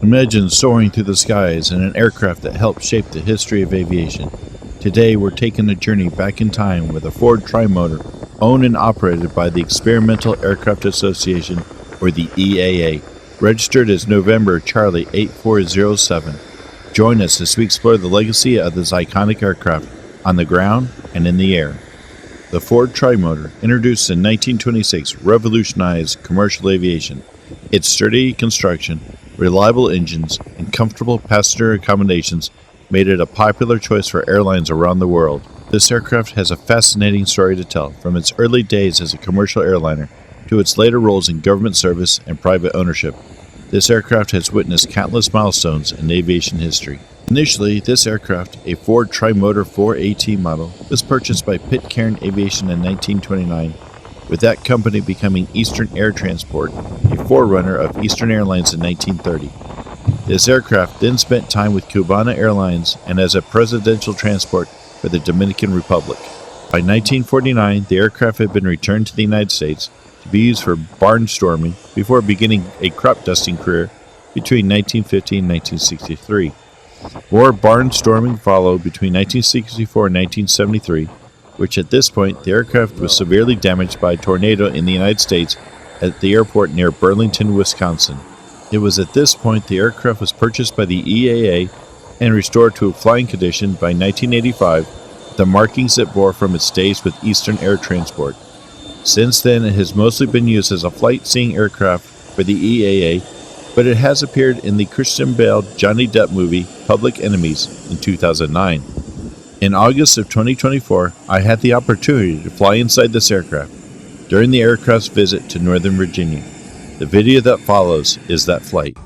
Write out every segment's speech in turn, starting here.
Imagine soaring through the skies in an aircraft that helped shape the history of aviation. Today, we're taking a journey back in time with a Ford Trimotor, owned and operated by the Experimental Aircraft Association, or the EAA, registered as November Charlie 8407. Join us as we explore the legacy of this iconic aircraft on the ground and in the air. The Ford Trimotor, introduced in 1926, revolutionized commercial aviation. Its sturdy construction, reliable engines, and comfortable passenger accommodations made it a popular choice for airlines around the world. This aircraft has a fascinating story to tell, from its early days as a commercial airliner to its later roles in government service and private ownership. This aircraft has witnessed countless milestones in aviation history. Initially, this aircraft, a Ford Trimotor 4AT model, was purchased by Pitcairn Aviation in 1929, with that company becoming Eastern Air Transport, a forerunner of Eastern Airlines in 1930. This aircraft then spent time with Cubana Airlines and as a presidential transport for the Dominican Republic. By 1949, the aircraft had been returned to the United States to be used for barnstorming before beginning a crop dusting career between 1950 and 1963. More barnstorming followed between 1964 and 1973, which at this point the aircraft was severely damaged by a tornado in the United States at the airport near Burlington, Wisconsin. It was at this point the aircraft was purchased by the EAA and restored to a flying condition by 1985, the markings it bore from its days with Eastern Air Transport. Since then, it has mostly been used as a flight-seeing aircraft for the EAA, but it has appeared in the Christian Bale Johnny Depp movie Public Enemies in 2009. In August of 2024, I had the opportunity to fly inside this aircraft during the aircraft's visit to Northern Virginia. The video that follows is that flight.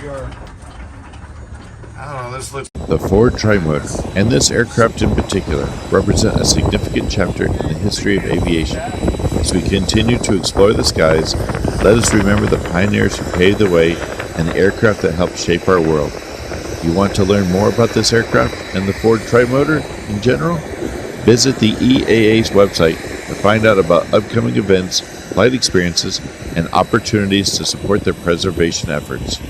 I don't know, this looks... The Ford Trimotor, and this aircraft in particular, represent a significant chapter in the history of aviation. As we continue to explore the skies, let us remember the pioneers who paved the way and the aircraft that helped shape our world. You want to learn more about this aircraft and the Ford Trimotor in general? Visit the EAA's website to find out about upcoming events, flight experiences, and opportunities to support their preservation efforts.